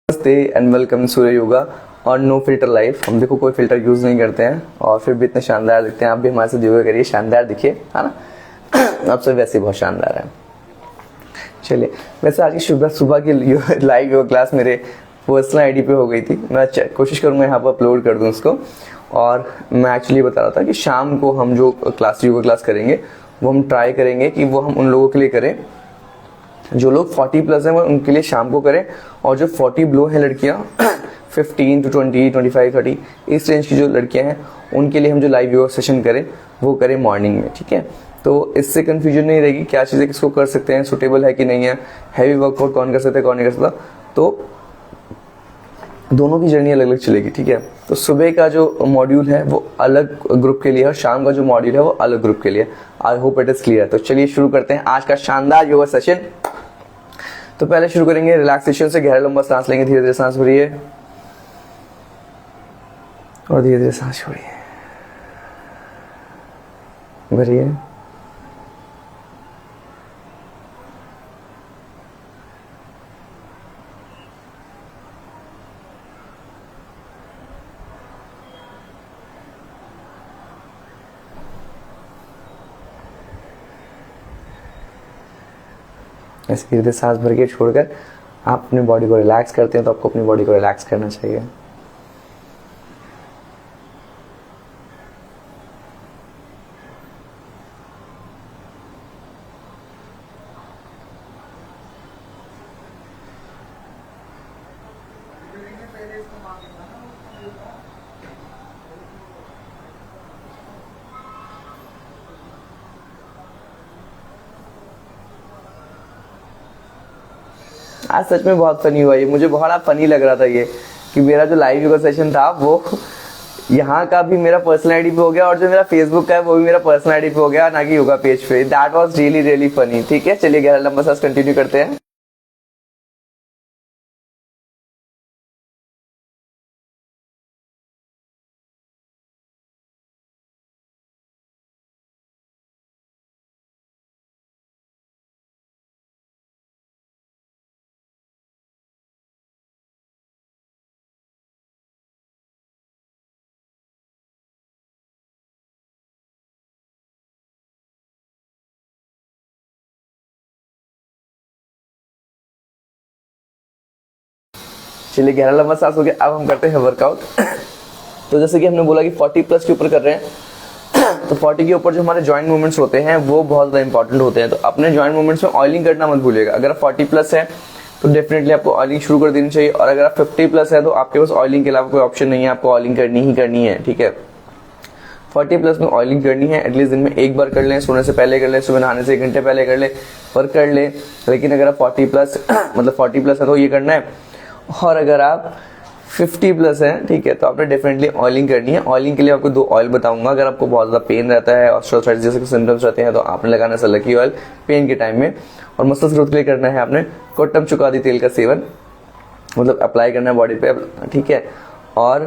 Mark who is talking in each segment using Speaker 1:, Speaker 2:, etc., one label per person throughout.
Speaker 1: नमस्ते and welcome सूर्य योगा और no filter life. हम देखो कोई फिल्टर यूज नहीं करते हैं और फिर भी इतने शानदार दिखते हैं। आप भी हमारे साथ योगा करिए, शानदार दिखिए, है ना। आप सब वैसे बहुत शानदार हैं। चलिए, वैसे आज की सुबह सुबह की लाइव योगा क्लास मेरे पर्सनल आईडी पे हो गई थी। मैं कोशिश करूंगा यहाँ पर अपलोड कर दूँ उसको। और मैं एक्चुअली बता रहा था कि शाम को हम जो योगा क्लास करेंगे वो हम ट्राई करेंगे कि वो हम उन लोगों के लिए करें जो लोग 40 प्लस हैं, वो उनके लिए शाम को करें। और जो 40 बिलो हैं लड़कियां 15 to 20, 25, 30 इस रेंज की जो लड़कियां हैं उनके लिए हम जो लाइव योगा सेशन करें वो करें मॉर्निंग में, ठीक है। तो इससे कंफ्यूजन नहीं रहेगी क्या चीज़ें किसको कर सकते हैं, सुटेबल है कि नहीं है, हैवी वर्कआउट कौन कर सकता है कौन नहीं कर सकता। तो दोनों की जर्नी अलग अलग चलेगी, ठीक है। तो सुबह का जो मॉड्यूल है वो अलग ग्रुप के लिए और शाम का जो मॉड्यूल है वो अलग ग्रुप के लिए। I hope it is clear. तो चलिए शुरू करते हैं आज का शानदार योगा सेशन। तो पहले शुरू करेंगे रिलैक्सेशन से। गहरा लंबा सांस लेंगे, धीरे धीरे सांस भरिए और धीरे धीरे सांस छोड़िए, भरिए। ऐसे धीरे धीरे सांस भर के छोड़कर आप अपनी बॉडी को रिलैक्स करते हैं तो आपको अपनी बॉडी को रिलैक्स करना चाहिए। आज सच में बहुत फनी हुआ ये, मुझे बहुत फनी लग रहा था ये कि मेरा जो लाइव योगा सेशन था वो यहाँ का भी मेरा पर्सनल आईडी पे हो गया और जो मेरा फेसबुक का है वो भी मेरा पर्सनल आईडी पे हो गया, ना कि योगा पेज पे। That was really really funny. ठीक है, चलिए गहरा लंबा सांस कंटिन्यू करते हैं। चलिए गहरा लंबा सांस हो गया। अब हम करते हैं वर्कआउट। तो जैसे कि हमने बोला कि 40 प्लस के ऊपर कर रहे हैं तो 40 के ऊपर जो हमारे जॉइंट मूवमेंट्स होते हैं वो बहुत ज़्यादा इंपॉर्टेंट होते हैं। तो अपने जॉइंट मूवमेंट्स में ऑयलिंग करना मत भूलिएगा। अगर आप 40 प्लस है तो डेफिनेटली आपको ऑयलिंग शुरू कर देनी चाहिए। और अगर आप 50 प्लस है तो आपके पास ऑयलिंग के अलावा कोई ऑप्शन नहीं है, आपको ऑयलिंग करनी ही करनी है, ठीक है। 40 प्लस में ऑयलिंग करनी है, एटलीस्ट दिन में एक बार कर लें, सोने से पहले कर लें, सुबह नहाने से 1 घंटे पहले कर लें, पर कर लें। लेकिन अगर आप 40 प्लस मतलब 40 प्लस है तो ये करना है। और अगर आप 50 प्लस है, ठीक है, तो आपने डेफिनेटली ऑयलिंग करनी है। ऑयलिंग के लिए आपको 2 ऑयल बताऊंगा। अगर आपको बहुत ज़्यादा पेन रहता है, ऑस्टियोआर्थराइटिस जैसे सिम्टम्स रहते हैं तो आपने लगाना है सलकी ऑयल पेन के टाइम में। और मसल्स ग्रोथ के लिए करना है आपने कोट्टम चुकादी तेल का सेवन, मतलब अप्लाई करना है बॉडी पे, ठीक है। और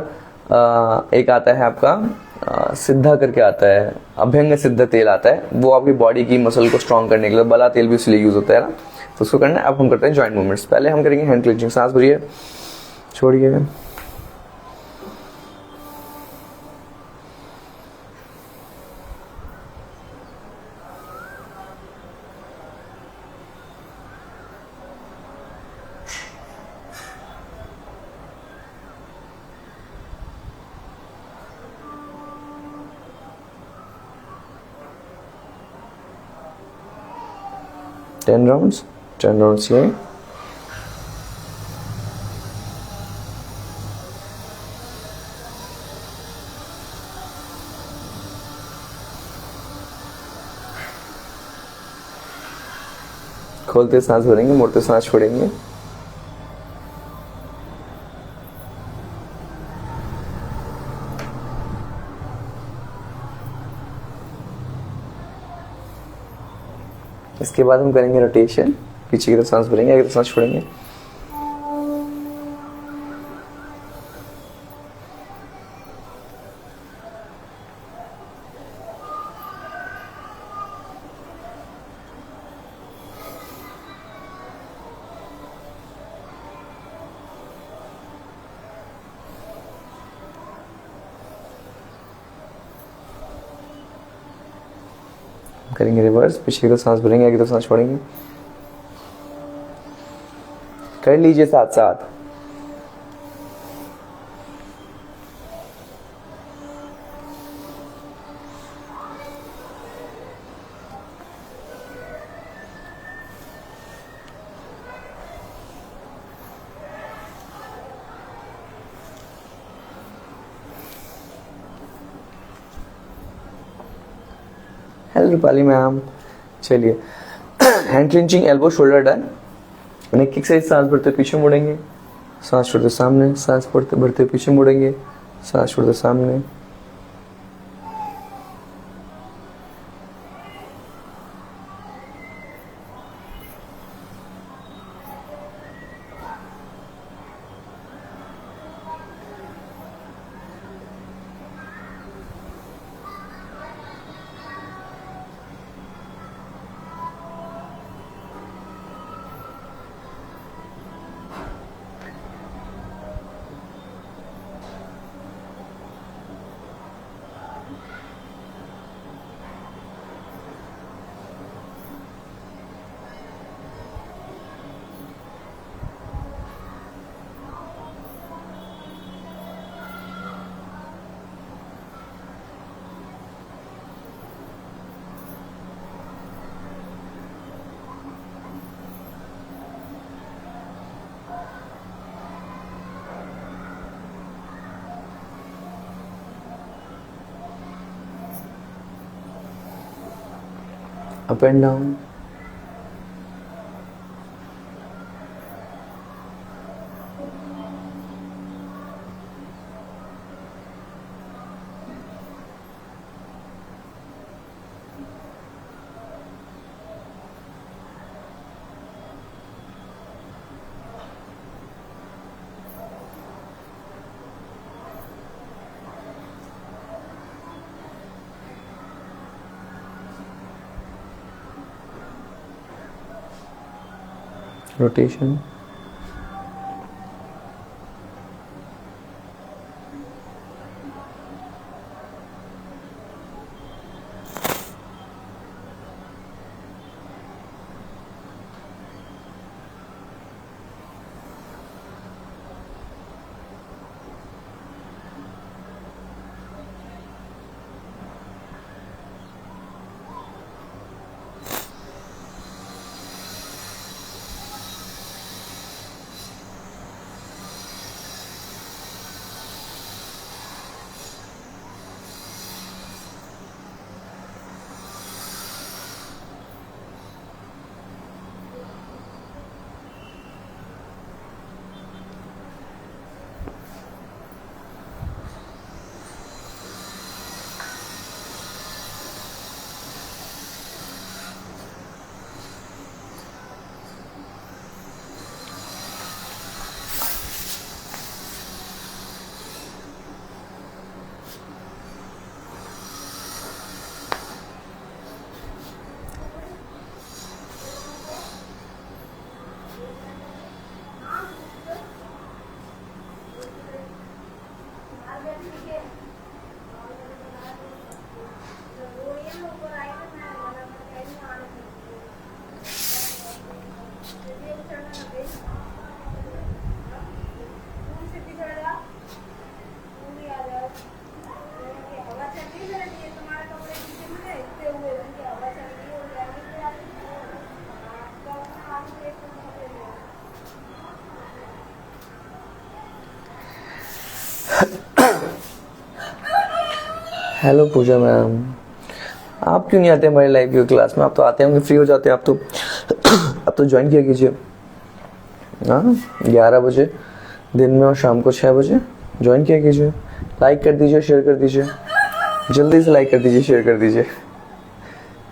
Speaker 1: एक आता है आपका सिद्धा करके आता है, अभ्यंग सिद्ध तेल आता है, वो आपकी बॉडी की मसल को स्ट्रॉन्ग करने के लिए। बला तेल भी इसलिए यूज होता है ना, तो उसको करना है। अब हम करते हैं जॉइंट मूवमेंट्स। पहले हम करेंगे हैंड क्लेंचिंग। सांस भरिए, छोड़िए, टेन राउंड्स ये। खोलते सांस भरेंगे, मोड़ते सांस छोड़ेंगे। इसके बाद हम करेंगे रोटेशन, पीछे की तरफ सांस भरेंगे, आगे की तरफ सांस छोड़ेंगे। करेंगे रिवर्स, पीछे की तो सांस भरेंगे, आगे तो सांस छोड़ेंगे। कर लीजिए साथ साथ। Hello Rupali ma'am. चलिए hand clinching, elbow, shoulder done. Neck exercise, सांस भरते पीछे मुड़ेंगे, सांस छोड़ते सामने, सांस भरते भरते पीछे मुड़ेंगे, सांस छोड़ते सामने। Up and down. Rotation. Hello Pooja ma'am, आप क्यों नहीं आते हमारी लाइव योगा क्लास में? आप तो आते होंगे, फ्री हो जाते हैं आप तो। अब तो ज्वाइन किया कीजिए। हाँ, 11 बजे दिन में और शाम को 6 बजे ज्वाइन किया कीजिए। लाइक कर दीजिए, शेयर कर दीजिए, जल्दी से लाइक कर दीजिए, शेयर कर दीजिए।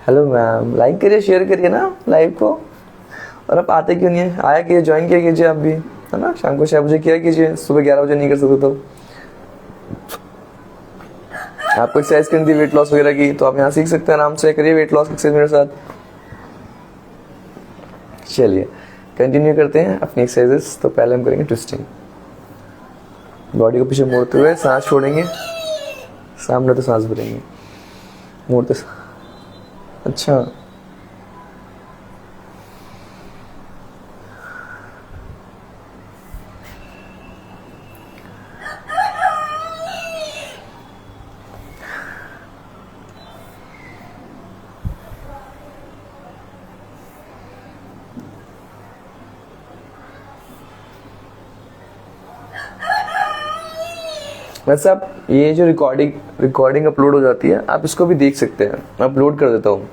Speaker 1: हेलो मैम, लाइक करिए, शेयर करिए ना लाइव को। और आप आते क्यों नहीं है? आया कीजिए, ज्वाइन किया कीजिए आप भी, है ना। शाम को 6 बजे किया कीजिए, सुबह 11 बजे नहीं कर सकते तो। आपको एक्सरसाइज करनी थी वेट लॉस वगैरह की, तो आप यहाँ सीख सकते हैं, आराम से करिए वेट लॉस एक्सरसाइज मेरे साथ। चलिए कंटिन्यू करते हैं अपनी एक्सरसाइजेस। तो पहले हम करेंगे ट्विस्टिंग। बॉडी को पीछे मोड़ते हुए सांस छोड़ेंगे, सामने तो सांस भरेंगे, मोड़ते अच्छा, वैसे आप ये जो रिकॉर्डिंग अपलोड हो जाती है, आप इसको भी देख सकते हैं, मैं अपलोड कर देता हूँ।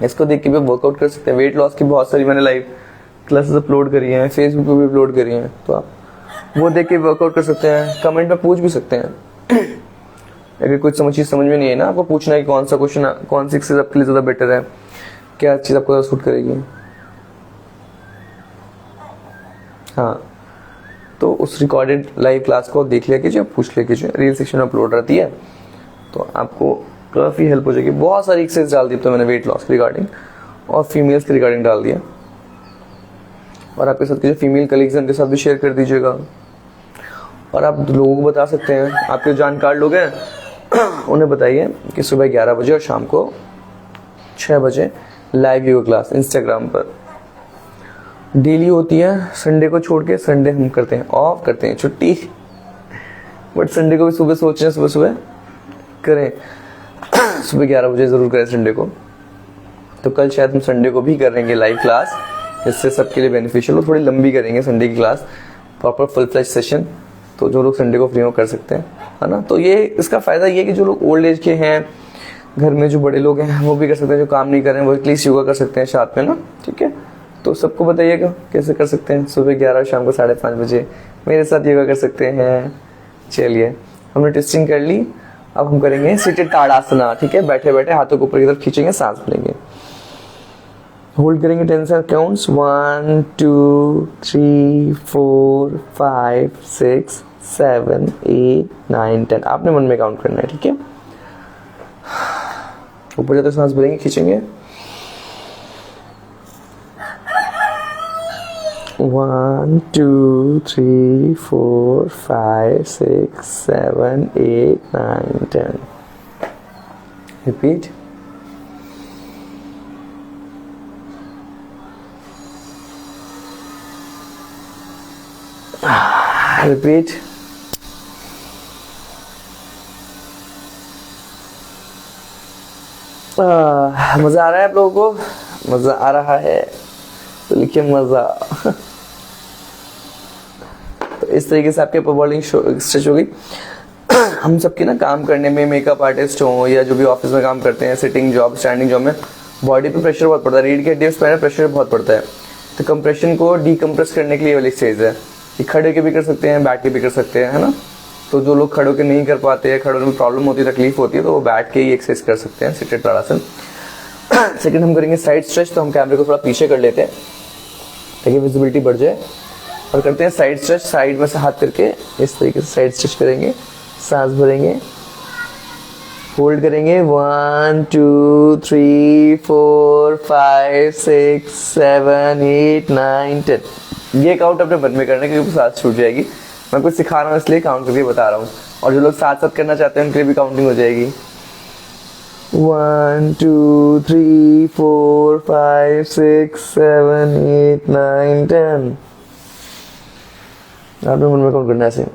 Speaker 1: इसको देख के भी वर्कआउट कर सकते हैं। वेट लॉस की बहुत सारी मैंने लाइव क्लासेस अपलोड करी हैं, फेसबुक पे भी अपलोड करी हैं, तो आप वो देख के वर्कआउट कर सकते हैं। कमेंट में पूछ भी सकते हैं अगर कुछ चीज़ समझ में नहीं है ना, आपको पूछना है कि कौन सा क्वेश्चन, कौन सी एक्सरसाइज आपके लिए ज़्यादा बेटर है, क्या चीज़ आपको ज़्यादा सूट करेगी। हाँ, तो उस रिकॉर्डेड लाइव क्लास को आप देख लिया कीजिए, पूछ लिया कीजिए, रील सेक्शन में अपलोड रहती है, तो आपको काफ़ी हेल्प हो जाएगी। बहुत सारी एक्सरसाइज डाल दी तो मैंने वेट लॉस के रिगार्डिंग और फीमेल्स के रिगार्डिंग डाल दिया, और आपके साथ के जो फीमेल कलीग्स हैं उनके साथ भी शेयर कर दीजिएगा। और आप लोगों को बता सकते हैं, आपके जानकार लोग हैं उन्हें बताइए कि सुबह 11 बजे और शाम को 6 बजे लाइव योगा क्लास इंस्टाग्राम पर डेली होती है। संडे को छोड़ के, संडे हम करते हैं ऑफ, करते हैं छुट्टी, बट संडे को भी सुबह सोच रहे हैं सुबह सुबह करें सुबह 11 बजे ज़रूर करें संडे को। तो कल शायद हम संडे को भी करेंगे लाइव क्लास, इससे सबके लिए बेनिफिशियल हो। थोड़ी लंबी करेंगे संडे की class, proper full flash session, तो जो लोग संडे को फ्री हो कर सकते हैं, है ना। तो ये इसका फ़ायदा ये है कि जो लोग ओल्ड एज के हैं, घर में जो बड़े लोग हैं वो भी कर सकते हैं, जो काम नहीं कर रहे हैं वो एटलीस्ट योगा कर सकते हैं साथ में ना, ठीक है। तो सबको बताइएगा कैसे कर सकते हैं, सुबह 11 शाम को 5:30 बजे मेरे साथ योगा कर सकते हैं। चलिए, हमने टेस्टिंग कर ली, अब हम करेंगे सीटेड ताड़ासना, ठीक है। बैठे बैठे हाथों को ऊपर की तरफ खींचेंगे, सांस लेंगे, होल्ड करेंगे 10 सेकंड काउंट्स, 1 2 3 4 5 6 7 8 9 10। आपने मन में काउंट करना है, ठीक है। ऊपर जाते सांस भरेंगे, खींचेंगे, 1 2 3 4 5 6 7 8 9 10। Repeat, repeat. मजा आ रहा है आप लोगों को? मजा आ रहा है तो लिखिए मजा। तो इस तरीके से आपकी अपर बॉडी स्ट्रेच हो गई। हम सबके ना काम करने में, मेकअप आर्टिस्ट हो या जो भी ऑफिस में काम करते हैं, सिटिंग जॉब, स्टैंडिंग जॉब में बॉडी पे प्रेशर बहुत पड़ता है, रीढ़ की हड्डी पे प्रेशर बहुत पड़ता है। तो कंप्रेशन को डीकम्प्रेस करने के लिए वाली एक्सरसाइज है कि खड़े के भी कर सकते हैं, बैठ के भी कर सकते हैं, है ना। तो जो लोग खड़े के नहीं कर पाते हैं, खड़े में प्रॉब्लम होती है, तकलीफ होती है, तो वो बैठ के ही एक्सरसाइज कर सकते हैं, सिटेड ताड़ासन। सेकंड हम करेंगे साइड स्ट्रेच, तो हम कैमरे को थोड़ा पीछे कर लेते हैं ताकि विजिबिलिटी बढ़ जाए, और करते हैं साइड स्ट्रेच। साइड में से हाथ करके इस तरीके से साइड स्ट्रेच करेंगे, सांस भरेंगे, होल्ड करेंगे, 1 2 3 4 5 6 7 8 9 10। ये काउंट अपने मन में करना क्योंकि सांस छूट जाएगी। मैं कुछ सिखा रहा हूँ इसलिए काउंट करके बता रहा हूँ, और जो लोग साथ साथ करना चाहते हैं उनके लिए भी काउंटिंग हो जाएगी। 1 2 3 4 5 6 7 8 9 10। आपने मन में काउंट करना है ऐसे।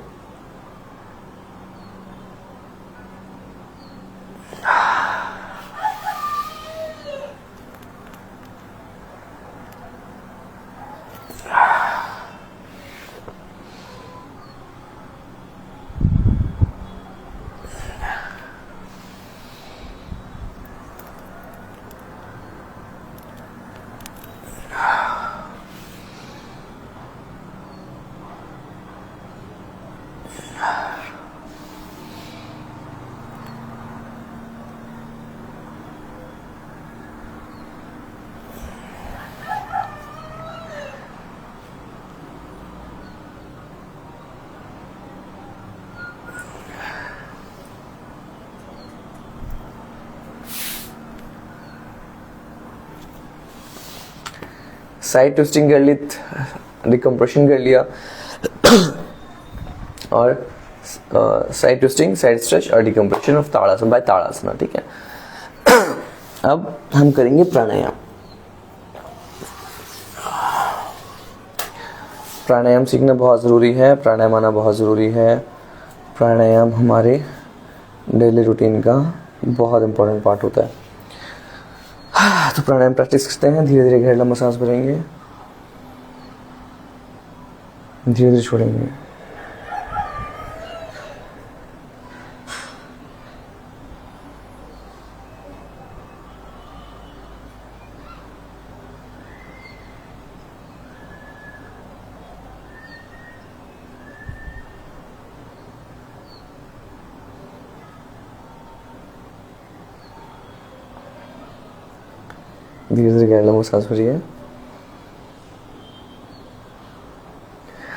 Speaker 1: साइड ट्विस्टिंग कर ली, डिकम्प्रेशन कर लिया, और साइड ट्विस्टिंग, साइड स्ट्रेच और डिकम्प्रेशन ऑफ ताड़ासन बाय ताड़ासना, ठीक है। अब हम करेंगे प्राणायाम। प्राणायाम सीखना बहुत ज़रूरी है, प्राणायाम आना बहुत ज़रूरी है। प्राणायाम हमारे डेली रूटीन का बहुत इंपॉर्टेंट पार्ट होता है। तो प्राणायाम प्रैक्टिस करते हैं, धीरे धीरे गहरा लंबा सांस भरेंगे, धीरे धीरे छोड़ेंगे। धीरे धीरे गहरा लंबा सांस भरिए,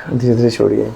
Speaker 1: धीरे धीरे छोड़िए।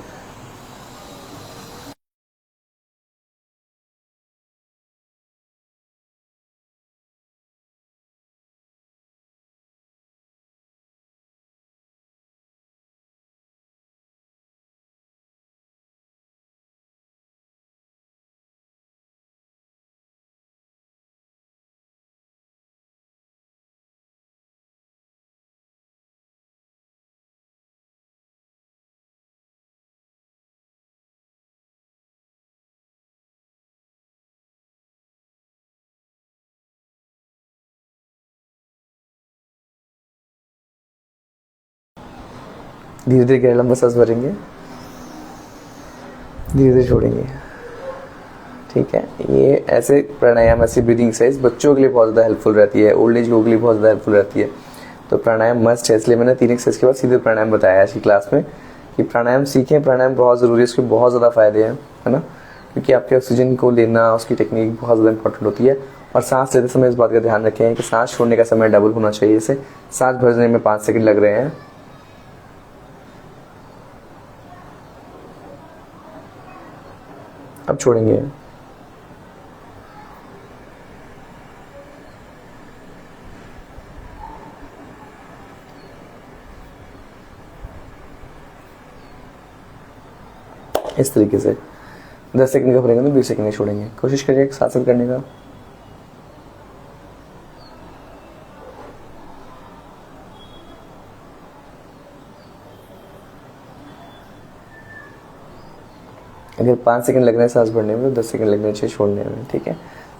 Speaker 1: धीरे धीरे गहरा लंबा सांस भरेंगे, धीरे धीरे छोड़ेंगे। ठीक है, ये ऐसे प्राणायाम, ऐसी ब्रीदिंग एक्सरसाइज बच्चों के लिए बहुत ज़्यादा हेल्पफुल रहती है, ओल्ड एज लोगों के लिए बहुत ज़्यादा हेल्पफुल रहती है। तो प्राणायाम मस्ट है, इसलिए मैंने 3 एक्सरसाइज के बाद सीधे प्राणायाम बताया आज की क्लास में कि प्राणायाम सीखें। प्राणायाम बहुत ज़रूरी है, उसके बहुत ज़्यादा फायदे हैं, है ना, क्योंकि आपके ऑक्सीजन को लेना, उसकी टेक्निक बहुत ज़्यादा इंपॉर्टेंट होती है। और सांस लेते समय इस बात का ध्यान रखें कि सांस छोड़ने का समय डबल होना चाहिए। इसे सांस भरने में 5 सेकंड लग रहे हैं, अब छोड़ेंगे। इस तरीके से 10 सेकंड का भरेंगे तो 20 सेकंड छोड़ेंगे। कोशिश करिए साथ साथ करने का। अगर 5 सेकंड लग रहे हैं सांस भरने में तो 10 सेकंड लगने चाहिए छोड़ने में। ठीक है,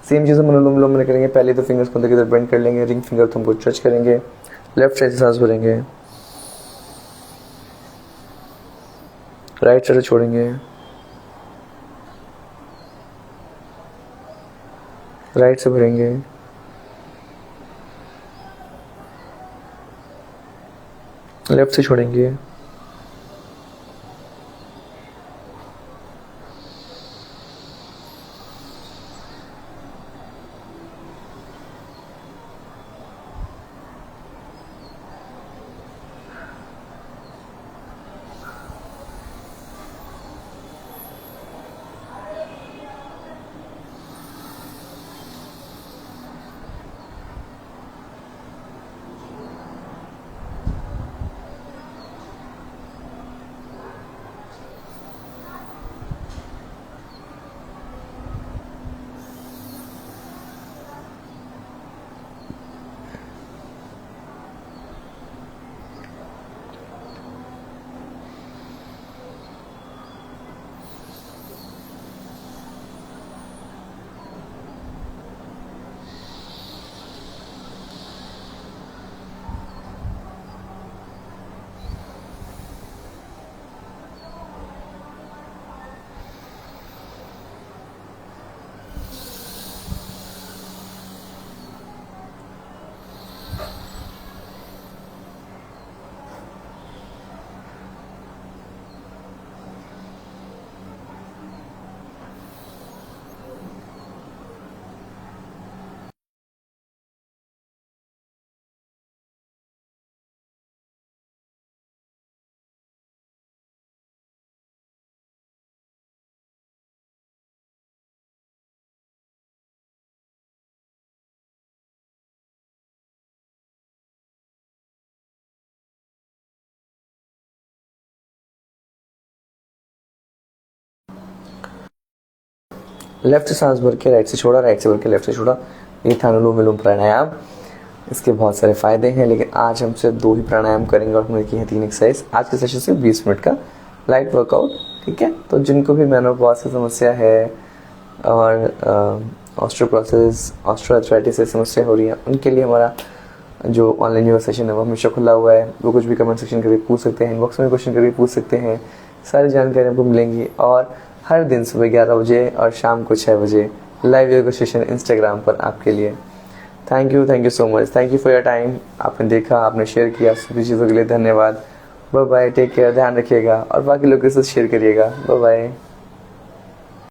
Speaker 1: सेम चीज़ हम अनुलोम विलोम में करेंगे। पहले तो फिंगर्स को अंदर की तरफ बेंड कर लेंगे, रिंग फिंगर थंब को स्ट्रेच करेंगे, लेफ्ट साइड से सांस भरेंगे, राइट साइड छोड़ेंगे, राइट से भरेंगे, लेफ्ट से छोड़ेंगे, लेफ्ट से सांस भर के राइट से छोड़ा, राइट से भर के लेफ्ट से छोड़ा। ये था अनुलोम विलोम प्राणायाम। इसके बहुत सारे फायदे हैं, लेकिन आज हम सिर्फ 2 ही प्राणायाम करेंगे और हमने की है 3 एक्सरसाइज। आज के सेशन सिर्फ 20 मिनट का लाइट वर्कआउट, ठीक है। तो जिनको भी मेनोपॉज की समस्या है और ऑस्टियोपोरोसिस, ऑस्टियोआर्थराइटिस से समस्या हो रही है, उनके लिए हमारा जो ऑनलाइन योगा सेशन है वो हमेशा खुला हुआ है। वो कुछ भी कमेंट सेक्शन करके पूछ सकते हैं, इनबॉक्स में क्वेश्चन करके पूछ सकते हैं। सारी जानकारी आपको मिलेंगी और हर दिन सुबह 11 बजे और शाम को 6 बजे लाइव योगा सेशन इंस्टाग्राम पर आपके लिए। Thank you so much, thank you for your time. आपने देखा, आपने शेयर किया, सभी चीज़ों के लिए धन्यवाद। बाय बाय, टेक केयर, ध्यान रखिएगा और बाकी लोगों के साथ शेयर करिएगा। Bye bye.